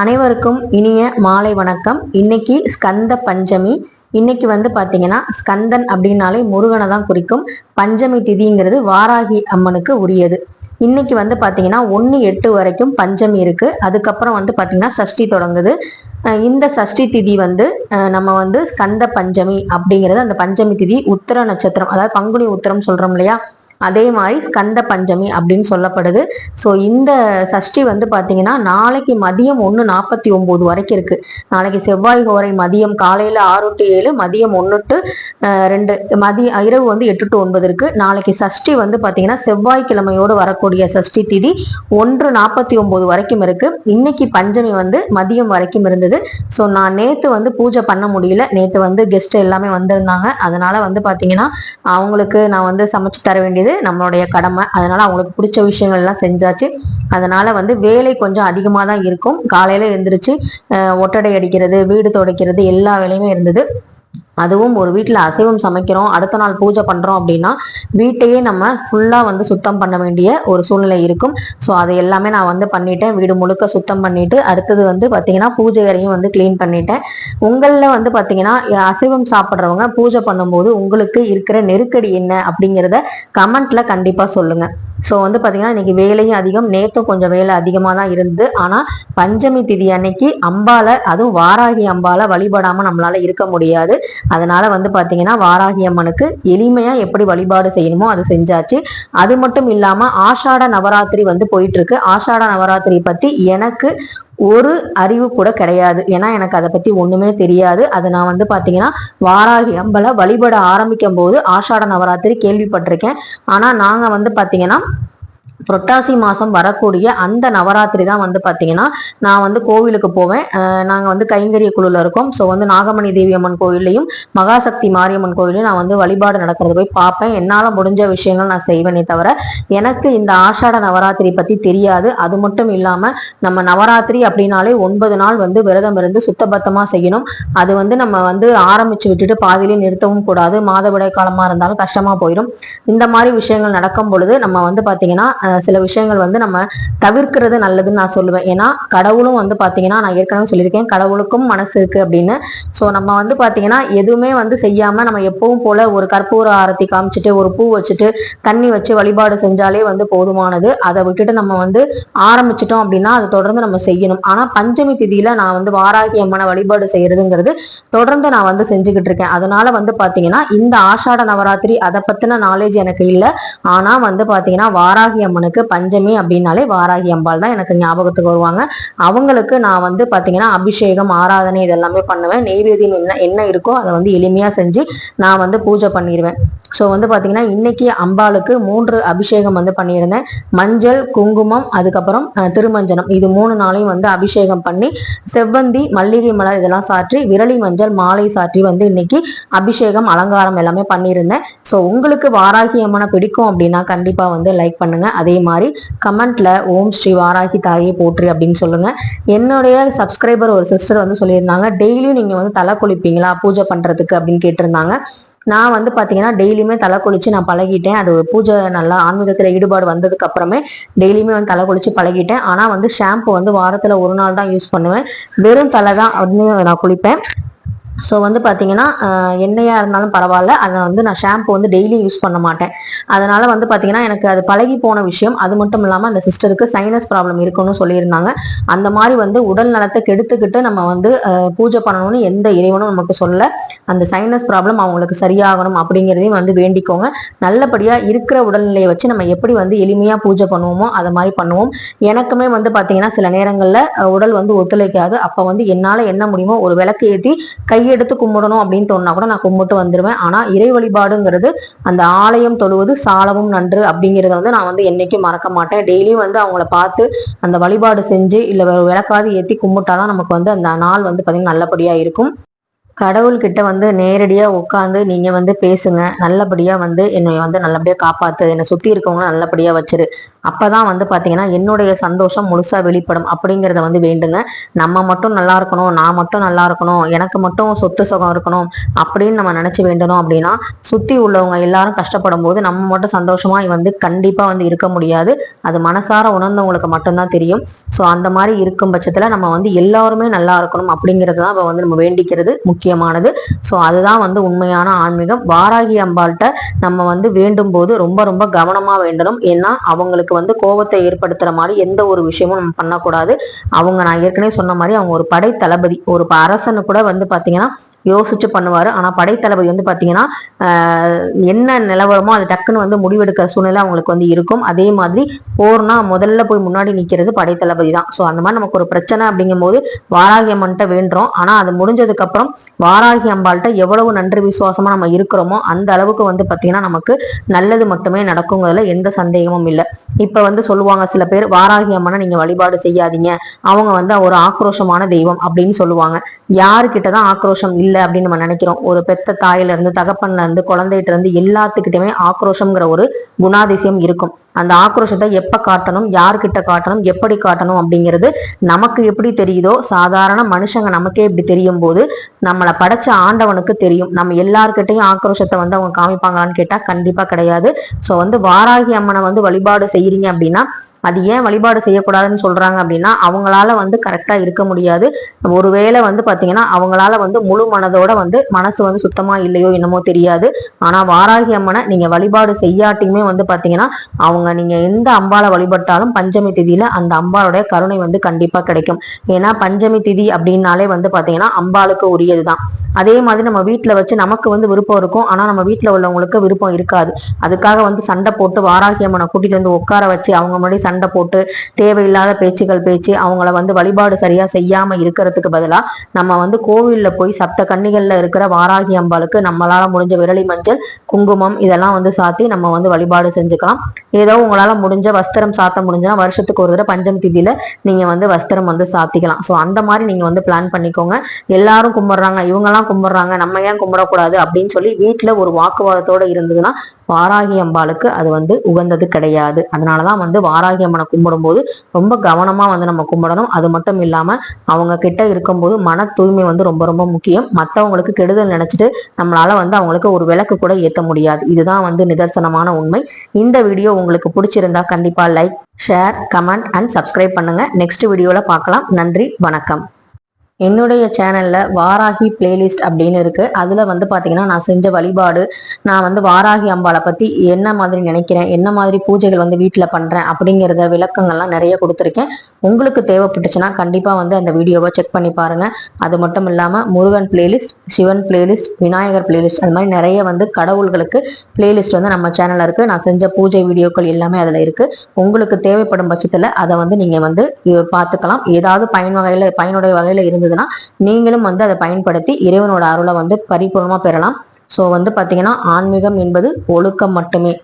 அனைவருக்கும் இனிய மாலை வணக்கம். இன்னைக்கு ஸ்கந்த பஞ்சமி. இன்னைக்கு பாத்தீங்கன்னா ஸ்கந்தன் அப்படின்னாலே முருகனை தான் குறிக்கும். பஞ்சமி திதிங்கிறது வாராகி அம்மனுக்கு உரியது. இன்னைக்கு பாத்தீங்கன்னா 1/8 வரைக்கும் பஞ்சமி இருக்கு. அதுக்கப்புறம் பாத்தீங்கன்னா சஷ்டி தொடங்குது. இந்த சஷ்டி திதி நம்ம ஸ்கந்த பஞ்சமி அப்படிங்கிறது, அந்த பஞ்சமி திதி உத்திர நட்சத்திரம், அதாவது பங்குனி உத்திரம் சொல்றோம் இல்லையா, அதே மாதிரி ஸ்கந்த பஞ்சமி அப்படின்னு சொல்லப்படுது. ஸோ இந்த சஷ்டி பாத்தீங்கன்னா நாளைக்கு மதியம் 1:49 வரைக்கும் இருக்கு. நாளைக்கு செவ்வாய் ஹோரை மதியம் காலையில 6 to 7, மதியம் 1 to 2, இரவு 8 to 9 இருக்கு. நாளைக்கு சஷ்டி பாத்தீங்கன்னா செவ்வாய்க்கிழமையோடு வரக்கூடிய சஷ்டி திதி 1:49 வரைக்கும் இருக்கு. இன்னைக்கு பஞ்சமி மதியம் வரைக்கும் இருந்தது. ஸோ நான் நேத்து பூஜை பண்ண முடியல. நேத்து கெஸ்ட் எல்லாமே வந்திருந்தாங்க. அதனால பாத்தீங்கன்னா அவங்களுக்கு நான் சமைச்சு தர வேண்டியது நம்மளுடைய கடமை. அதனால அவங்களுக்கு பிடிச்ச விஷயங்கள் எல்லாம் செஞ்சாச்சு. அதனால வேலை கொஞ்சம் அதிகமாக தான் இருக்கும். காலையில எழுந்திரிச்சு ஒட்டடை அடிக்கிறது, வீடு துடைக்கிறது, எல்லா வேலையுமே இருந்தது. அதுவும் ஒரு வீட்டில் அசைவம் சமைக்கிறோம், அடுத்த நாள் பூஜை பண்றோம் அப்படின்னா வீட்டையே நம்ம ஃபுல்லா சுத்தம் பண்ண வேண்டிய ஒரு சூழ்நிலை இருக்கும். ஸோ அதை எல்லாமே நான் பண்ணிட்டேன். வீடு முழுக்க சுத்தம் பண்ணிட்டு அடுத்தது பாத்தீங்கன்னா பூஜை அறையும் கிளீன் பண்ணிட்டேன். உங்களில் பாத்தீங்கன்னா அசைவம் சாப்பிட்றவங்க பூஜை பண்ணும்போது உங்களுக்கு இருக்கிற நெருக்கடி என்ன அப்படிங்கிறத கமெண்ட்ல கண்டிப்பா சொல்லுங்க. ஸோ பாத்தீங்கன்னா இன்னைக்கு வேலையும் அதிகம், நேத்தும் கொஞ்சம் வேலை அதிகமாக தான் இருந்தது. ஆனா பஞ்சமி திதி அன்னைக்கு அம்பால, அதுவும் வாராகி அம்பால வழிபடாம நம்மளால இருக்க முடியாது. அதனால பாத்தீங்கன்னா வாராகி அம்மனுக்கு எளிமையா எப்படி வழிபாடு செய்யணுமோ அதை செஞ்சாச்சு. அது மட்டும் இல்லாம ஆஷாட நவராத்திரி போயிட்டு இருக்கு. ஆஷாட நவராத்திரி பத்தி எனக்கு ஒரு அறிவு கூட கிடையாது. ஏன்னா எனக்கு அதை பத்தி ஒண்ணுமே தெரியாது. அதை நான் பாத்தீங்கன்னா வாராகி அம்பல வழிபட ஆரம்பிக்கும் போது ஆஷாட நவராத்திரி கேள்விப்பட்டிருக்கேன். ஆனா நாங்க பாத்தீங்கன்னா புரட்டாசி மாசம் வரக்கூடிய அந்த நவராத்திரி தான் பாத்தீங்கன்னா நான் கோவிலுக்கு போவேன். நாங்க கைங்கரிய குழுல இருக்கோம். ஸோ நாகமணி தேவி அம்மன் கோயிலையும் மகாசக்தி மாரியம்மன் கோயிலையும் நான் வழிபாடு நடக்கிறது போய் பார்ப்பேன். என்னால முடிஞ்ச விஷயங்கள் நான் செய்வேனே தவிர எனக்கு இந்த ஆஷாட நவராத்திரி பத்தி தெரியாது. அது மட்டும் இல்லாம நம்ம நவராத்திரி அப்படின்னாலே 9 நாள் விரதம் இருந்து சுத்தபத்தமா செய்யணும். அது நம்ம ஆரம்பிச்சு விட்டுட்டு பாதியிலே நிறுத்தவும் கூடாது. மாதவிடாய் காலமா இருந்தாலும் கஷ்டமா போயிடும். இந்த மாதிரி விஷயங்கள் நடக்கும் பொழுது நம்ம பாத்தீங்கன்னா சில விஷயங்கள் நம்ம தவிர்க்கிறது நல்லதுன்னு நான் சொல்லுவேன். ஏன்னா கடவுளும் பாத்தீங்கன்னா நான் ஏற்கனவே சொல்லியிருக்கேன், கடவுளுக்கும் மனசு இருக்கு அப்படின்னு. ஸோ நம்ம பாத்தீங்கன்னா எதுவுமே செய்யாம நம்ம எப்பவும் போல ஒரு கற்பூர ஆரத்தி காமிச்சிட்டு ஒரு பூ வச்சுட்டு தண்ணி வச்சு வழிபாடு செஞ்சாலே போதுமானது. அதை விட்டுட்டு நம்ம ஆரம்பிச்சிட்டோம் அப்படின்னா அதை தொடர்ந்து நம்ம செய்யணும். ஆனா பஞ்சமி திதியில நான் வாராகி அம்மனை வழிபாடு செய்யறதுங்கிறது தொடர்ந்து நான் செஞ்சுக்கிட்டு இருக்கேன். அதனால பாத்தீங்கன்னா இந்த ஆஷாட நவராத்திரி அதை பத்தின நாலேஜ் எனக்கு இல்லை. ஆனா பாத்தீங்கன்னா வாராகி அம்மனுக்கு பஞ்சமி அப்படின்னாலே வாராகி அம்பாள் தான் எனக்கு ஞாபகத்துக்கு வருவாங்க. அவங்களுக்கு நான் பாத்தீங்கன்னா அபிஷேகம், ஆராதனை இதெல்லாமே பண்ணுவேன். நெய்வேதியம் என்ன இருக்கோ அதை எளிமையா செஞ்சு நான் பூஜை பண்ணிடுவேன். ஸோ பாத்தீங்கன்னா இன்னைக்கு அம்பாளுக்கு 3 அபிஷேகம் பண்ணியிருந்தேன். மஞ்சள், குங்குமம், அதுக்கப்புறம் திருமஞ்சனம், இது 3 நாளையும் அபிஷேகம் பண்ணி செவ்வந்தி, மல்லிகை மலர் இதெல்லாம் சாற்றி விரலி மஞ்சள் மாலை சாற்றி இன்னைக்கு அபிஷேகம் அலங்காரம் எல்லாமே பண்ணியிருந்தேன். ஸோ உங்களுக்கு வாராகி அம்மனை பிடிக்கும் அப்படின்னா கண்டிப்பா லைக் பண்ணுங்க. அதே மாதிரி கமெண்ட்ல ஓம் ஸ்ரீ வாராகி தாயே போற்றி அப்படின்னு சொல்லுங்க. என்னுடைய சப்ஸ்கிரைபர் ஒரு சிஸ்டர் சொல்லியிருந்தாங்க, டெய்லியும் நீங்க தலை குளிப்பீங்களா பூஜை பண்றதுக்கு அப்படின்னு கேட்டிருந்தாங்க. நான் பாத்தீங்கன்னா டெய்லியுமே தலை குளிச்சு நான் பழகிட்டேன். அது பூஜை நல்லா ஆன்மீகத்துல ஈடுபாடு வந்ததுக்கு அப்புறமே டெய்லியுமே தலை குளிச்சு பழகிட்டேன். ஆனா ஷாம்பு வாரத்துல ஒரு நாள் தான் யூஸ் பண்ணுவேன். வெறும் தலை தான் அப்படின்னு நான் குளிப்பேன். ஸோ பாத்தீங்கன்னா எண்ணெயா இருந்தாலும் பரவாயில்ல, அதை நான் ஷாம்பு டெய்லி யூஸ் பண்ண மாட்டேன். அதனால பாத்தீங்கன்னா எனக்கு அது பழகி போன விஷயம். அது மட்டும் இல்லாம அந்த சிஸ்டருக்கு சைனஸ் ப்ராப்ளம் இருக்குன்னு சொல்லியிருந்தாங்க. அந்த மாதிரி உடல் நலத்தை கெடுத்துக்கிட்டு நம்ம பூஜை பண்ணணும்னு எந்த இறைவனும் நமக்கு சொல்ல. அந்த சைனஸ் ப்ராப்ளம் அவங்களுக்கு சரியாகணும் அப்படிங்கிறதையும் வேண்டிக்கோங்க. நல்லபடியா இருக்கிற உடல்நிலையை வச்சு நம்ம எப்படி எளிமையா பூஜை பண்ணுவோமோ அதை மாதிரி பண்ணுவோம். எனக்குமே பாத்தீங்கன்னா சில நேரங்கள்ல உடல் ஒத்துழைக்காது. அப்ப என்னால என்ன முடியுமோ ஒரு விளக்கு ஏற்றி கையெடுத்து கும்பிடணும் அப்படின்னு தோணுனா கூட நான் கும்பிட்டு வந்துடுவேன். ஆனா இறை வழிபாடுங்கிறது அந்த ஆலயம் தொழுவது சாலவும் நன்று அப்படிங்கிறத நான் என்னைக்கும் மறக்க மாட்டேன். டெய்லியும் அவங்கள பார்த்து அந்த வழிபாடு செஞ்சு இல்ல விளக்காது ஏற்றி கும்பிட்டாதான் நமக்கு அந்த நாள் பாத்தீங்கன்னா நல்லபடியா இருக்கும். கடவுள்கிட்ட நேரடியா உட்காந்து நீங்க பேசுங்க. நல்லபடியா என்னை நல்லபடியா காப்பாத்து, என்னை சுத்தி இருக்கவங்க நல்லபடியா வச்சிரு. அப்பதான் வந்து பாத்தீங்கன்னா என்னுடைய சந்தோஷம் முழுசா வெளிப்படும் அப்படிங்கிறத வந்து வேண்டுங்க. நம்ம மட்டும் நல்லா இருக்கணும், நான் மட்டும் நல்லா இருக்கணும், எனக்கு மட்டும் சொத்து சுகம் இருக்கணும் அப்படின்னு நம்ம நினைச்சு வேண்டணும் அப்படின்னா சுத்தி உள்ளவங்க எல்லாரும் கஷ்டப்படும் போது நம்ம மட்டும் சந்தோஷமா வந்து கண்டிப்பா வந்து இருக்க முடியாது. அது மனசார உணர்ந்தவங்களுக்கு மட்டும்தான் தெரியும். ஸோ அந்த மாதிரி இருக்கும் பட்சத்துல நம்ம வந்து எல்லாருமே நல்லா இருக்கணும் அப்படிங்கிறது தான் வந்து நம்ம வேண்டிக்கிறது முக்கியமானது. ஸோ அதுதான் வந்து உண்மையான ஆன்மீகம். வாராகி அம்பாள்கிட்ட நம்ம வந்து வேண்டும் போது ரொம்ப ரொம்ப கவனமா வேண்டணும். ஏன்னா அவங்களுக்கு வந்து கோபத்தை ஏற்படுத்துற மாதிரி எந்த ஒரு விஷயமும் நம்ம பண்ணக்கூடாது. அவங்க நான் ஏற்கனவே சொன்ன மாதிரி அவங்க ஒரு படை தளபதி, ஒரு அரசனு கூட வந்து பாத்தீங்கன்னா யோசிச்சு பண்ணுவாரு. ஆனா படைத்தளபதி வந்து பாத்தீங்கன்னா என்ன நிலவரமோ அது டக்குன்னு வந்து முடிவெடுக்கிற சூழ்நிலை அவங்களுக்கு வந்து இருக்கும். அதே மாதிரி போர்னா முதல்ல போய் முன்னாடி நிக்கிறது படைத்தளபதி தான். ஸோ அந்த மாதிரி நமக்கு ஒரு பிரச்சனை அப்படிங்கும் போது வாராகி அம்மன்ட்ட வேண்டுறோம். ஆனா அது முடிஞ்சதுக்கு அப்புறம் வாராகி அம்பாள்கிட்ட எவ்வளவு நன்றி விசுவாசமா நம்ம இருக்கிறோமோ அந்த அளவுக்கு வந்து பாத்தீங்கன்னா நமக்கு நல்லது மட்டுமே நடக்குங்கிறதுல எந்த சந்தேகமும் இல்லை. இப்ப வந்து சொல்லுவாங்க சில பேர், வாராகி அம்மனை நீங்க வழிபாடு செய்யாதீங்க, அவங்க வந்து ஒரு ஆக்ரோஷமான தெய்வம் அப்படின்னு சொல்லுவாங்க. யாருக்கிட்டதான் ஆக்ரோஷம் இல்லை அப்படின்னு நம்ம நினைக்கிறோம்? ஒரு பெத்த தாயில இருந்து, தகப்பன்ல இருந்து, குழந்தைகிட்ட இருந்து எல்லாத்துக்கிட்டுமே ஆக்ரோஷம்ங்கிற ஒரு குணாதிசயம் இருக்கும். அந்த ஆக்ரோஷத்தை எப்ப காட்டணும், யார்கிட்ட காட்டணும், எப்படி காட்டணும் அப்படிங்கிறது நமக்கு எப்படி தெரியுதோ, சாதாரண மனுஷங்க நமக்கே இப்படி தெரியும் போது நம்மளை படைச்ச ஆண்டவனுக்கு தெரியும். நம்ம எல்லார்கிட்டையும் ஆக்ரோஷத்தை வந்து அவங்க காமிப்பாங்களான்னு கேட்டா கண்டிப்பா கிடையாது. ஸோ வந்து வாராகி அம்மனை வந்து வழிபாடு செய்யறீங்க அப்படின்னா அது ஏன் வழிபாடு செய்யக்கூடாதுன்னு சொல்றாங்க அப்படின்னா அவங்களால வந்து கரெக்டா இருக்க முடியாது. ஒருவேளை வந்து பாத்தீங்கன்னா அவங்களால வந்து முழு மனதோட வந்து மனசு வந்து சுத்தமா இல்லையோ என்னமோ தெரியாது. ஆனா வாராகி அம்மனை நீங்க வழிபாடு செய்யாட்டியுமே வந்து பாத்தீங்கன்னா அவங்க நீங்க எந்த அம்பாளை வழிபட்டாலும் பஞ்சமி திதியில அந்த அம்பாளுடைய கருணை வந்து கண்டிப்பா கிடைக்கும். ஏன்னா பஞ்சமி திதி அப்படின்னாலே வந்து பாத்தீங்கன்னா அம்பாளுக்கு உரியதுதான். அதே மாதிரி நம்ம வீட்டுல வச்சு நமக்கு வந்து விருப்பம் இருக்கும், ஆனா நம்ம வீட்டுல உள்ளவங்களுக்கு விருப்பம் இருக்காது. அதுக்காக வந்து சண்டை போட்டு வாராகி அம்மனை கூட்டிட்டு வந்து உட்கார வச்சு அவங்க முன்னாடி சண்டை போட்டு தேவையில்லாத பேச்சுகள் பேச்சு அவங்கள வந்து வழிபாடு சரியா செய்யாம இருக்கிறதுக்கு பதிலா நம்ம வந்து கோவில்ல போய் சப்த கன்னிகள்ல இருக்கிற வாராகி அம்பாளுக்கு நம்மளால முடிஞ்ச விரலி மஞ்சள், குங்குமம் இதெல்லாம் வந்து சாத்தி நம்ம வந்து வழிபாடு செஞ்சுக்கலாம். ஏதோ உங்களால முடிஞ்ச வஸ்திரம் சாத்த முடிஞ்சா வருஷத்துக்கு ஒரு தடவை பஞ்சமி திதியில நீங்க வந்து வஸ்திரம் வந்து சாத்திக்கலாம். ஸோ அந்த மாதிரி நீங்க வந்து பிளான் பண்ணிக்கோங்க. எல்லாரும் கும்பிடுறாங்க, இவங்கெல்லாம் கும்பிடுறாங்க, நம்ம ஏன் கும்பிடக்கூடாது அப்படின்னு சொல்லி வீட்டுல ஒரு வாக்குவாதத்தோட இருந்ததுன்னா வாராகி அம்பாளுக்கு அது வந்து உகந்தது கிடையாது. அதனாலதான் வந்து வாராகி அம்மனை கும்பிடும் போது ரொம்ப கவனமா வந்து நம்ம கும்பிடணும். அது மட்டும் இல்லாம அவங்க கிட்ட இருக்கும்போது மன தூய்மை வந்து ரொம்ப ரொம்ப முக்கியம். மற்றவங்களுக்கு கெடுதல் நினைச்சிட்டு நம்மளால வந்து அவங்களுக்கு ஒரு விளக்கு கூட ஏத்த முடியாது. இதுதான் வந்து நிதர்சனமான உண்மை. இந்த வீடியோ உங்களுக்கு பிடிச்சிருந்தா கண்டிப்பா like, share, comment and subscribe பண்ணுங்க. நெக்ஸ்ட் வீடியோல பார்க்கலாம். நன்றி, வணக்கம். என்னுடைய சேனல்ல வாராகி பிளேலிஸ்ட் அப்படின்னு இருக்கு. அதுல வந்து பாத்தீங்கன்னா நான் செஞ்ச வழிபாடு, நான் வந்து வாராகி அம்பாளை பத்தி என்ன மாதிரி நினைக்கிறேன், என்ன மாதிரி பூஜைகள் வந்து வீட்டுல பண்றேன் அப்படிங்கிறத விளக்கங்கள்லாம் நிறைய கொடுத்துருக்கேன். உங்களுக்கு தேவைப்பட்டுச்சுன்னா கண்டிப்பா வந்து அந்த வீடியோவை செக் பண்ணி பாருங்க. அது மட்டும் இல்லாம Murugan playlist, Sivan playlist, Vinayagar playlist, அது மாதிரி நிறைய வந்து கடவுள்களுக்கு பிளேலிஸ்ட் வந்து நம்ம சேனல்ல இருக்கு. நான் செஞ்ச பூஜை வீடியோக்கள் எல்லாமே அதுல இருக்கு. உங்களுக்கு தேவைப்படும் பட்சத்துல அதை வந்து நீங்க வந்து பார்த்துக்கலாம். ஏதாவது பயனுடைய வகையில இருந்ததுன்னா நீங்களும் வந்து அதை பயன்படுத்தி இறைவனோட அருளை வந்து பரிபூர்ணமா பெறலாம். ஸோ வந்து பாத்தீங்கன்னா ஆன்மீகம் என்பது ஒழுக்கம் மட்டுமே.